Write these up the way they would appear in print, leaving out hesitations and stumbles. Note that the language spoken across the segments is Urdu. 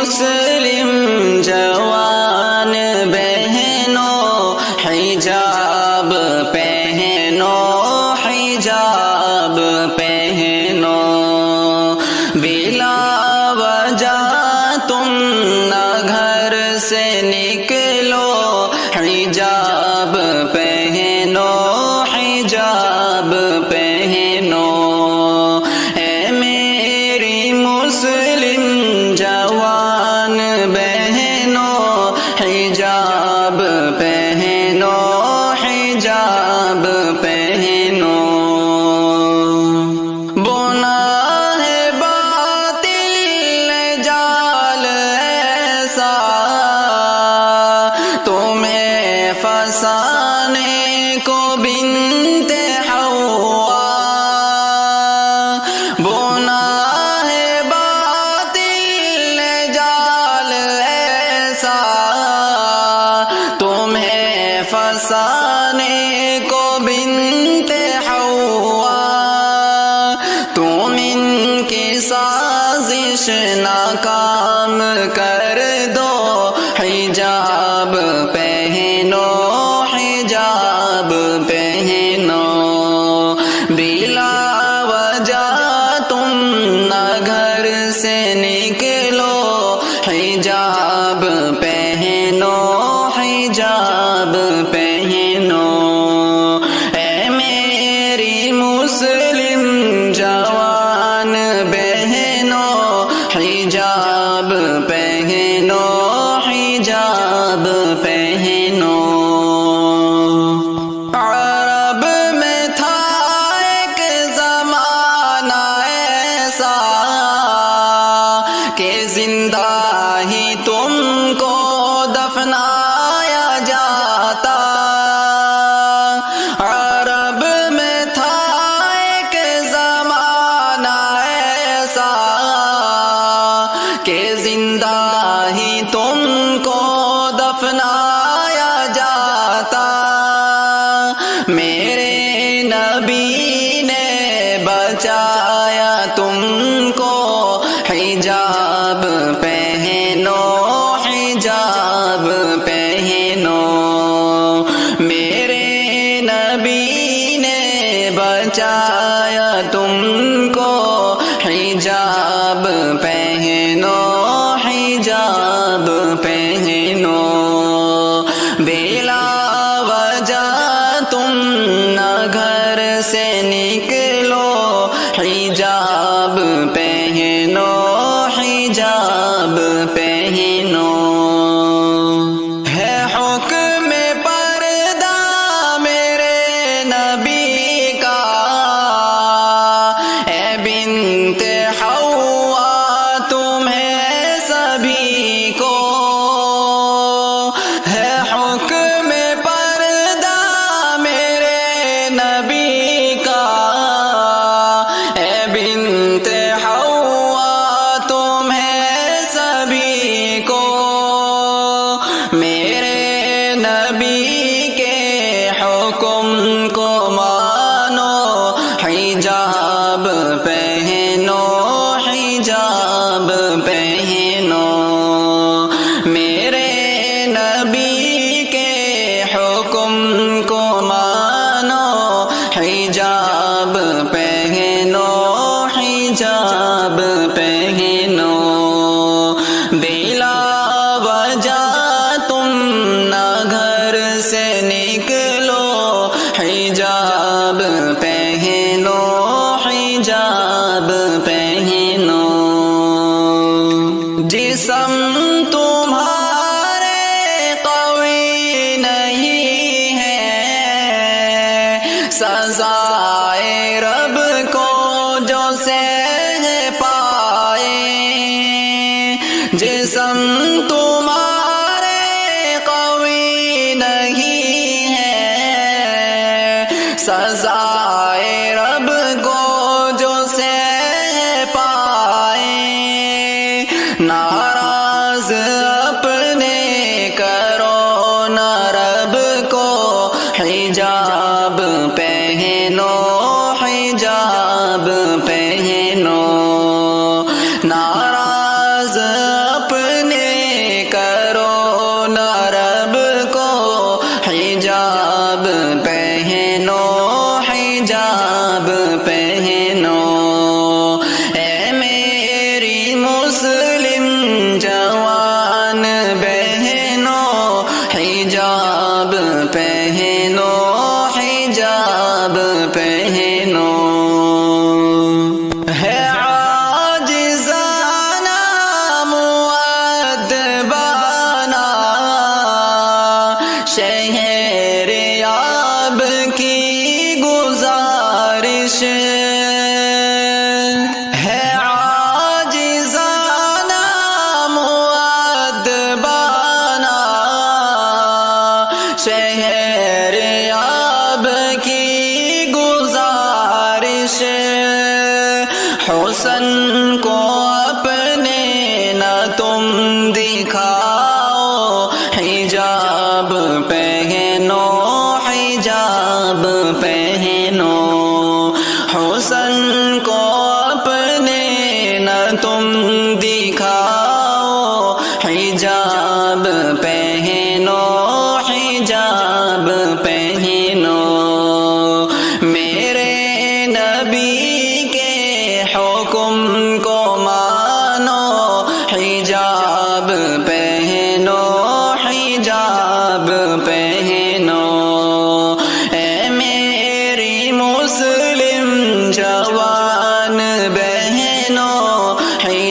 مسلم جوان بہنوں حجاب پہنو، حجاب پہنو، بلا وجہ تم نہ گھر سے نکلو، حجاب پہنو، حجاب پہنو، اے میری مسلم جوان بہنوں حجاب پہنو، حجاب پہنو، بنا ہے باطل جال ایسا تمہیں فسانے کو بنت حوا، بنا ہے باطل جال ایسا تمہیں فسانے کو بنت حوا، تم ان کی سازش ناکام کر دو، حجاب پہنو، حجاب پہنو، بلا وجہ تم نہ گھر سے نکلو، حجاب پہنو، حجاب پہنو، اے میری مسلم جوان بہنوں حجاب پہنو، حجاب پہنو، عرب میں تھا ایک زمانہ ایسا کہ زندہ ہی تم کو دفنایا جاتا، عرب میں تھا ایک زمانہ ایسا کہ زندہ ہی تم کو دفنایا جاتا، میرے نبی نے بچایا تم کو، حجاب پہنو، حجاب پہنو، میرے نبی نے بچایا تم کو، حجاب پہنو، حجاب پہنو، بلا وجہ تم نہ گھر سے نکلو، حجاب پہنو، حجاب پہنو، ہے حکم پردہ میرے نبی کا، اے بنت حوا تمہیں سبھی کو، ہے حکم پردہ میرے نبی کا، اے بنت حوا تمہیں سبھی کو، میرے نبی کے حکم کو مانو، حجاب پہنو، حجاب پہنو، میرے نبی کے حکم کو مانو، حجاب پہنو، حجاب پہنو، بلا وجہ تم نہ گھر سے نکلو، حجاب پہنو، حجاب پہنو، جسم تمہارے قوی نہیں ہے، سزائے رب کو جو سہ پائے، جسم تمہارے قوی نہیں ہے، سزائے رب کو جو سہ پائے، ناراض اپنے کرو نہ رب کو، حجاب پہنو، حجاب پہنو، ناراض اپنے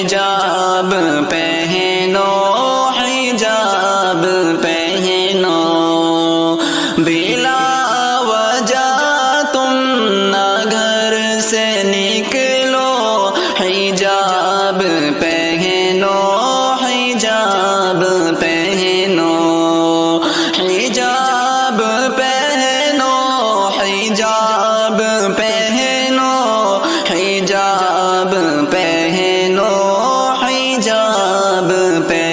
حجاب پہنو حجاب پہنو بلا وجہ تم نہ گھر سے نکلو حجاب پہنو حجاب پہنو حجاب پہنو حجاب پہنو حجاب پہنو حجاب پہنو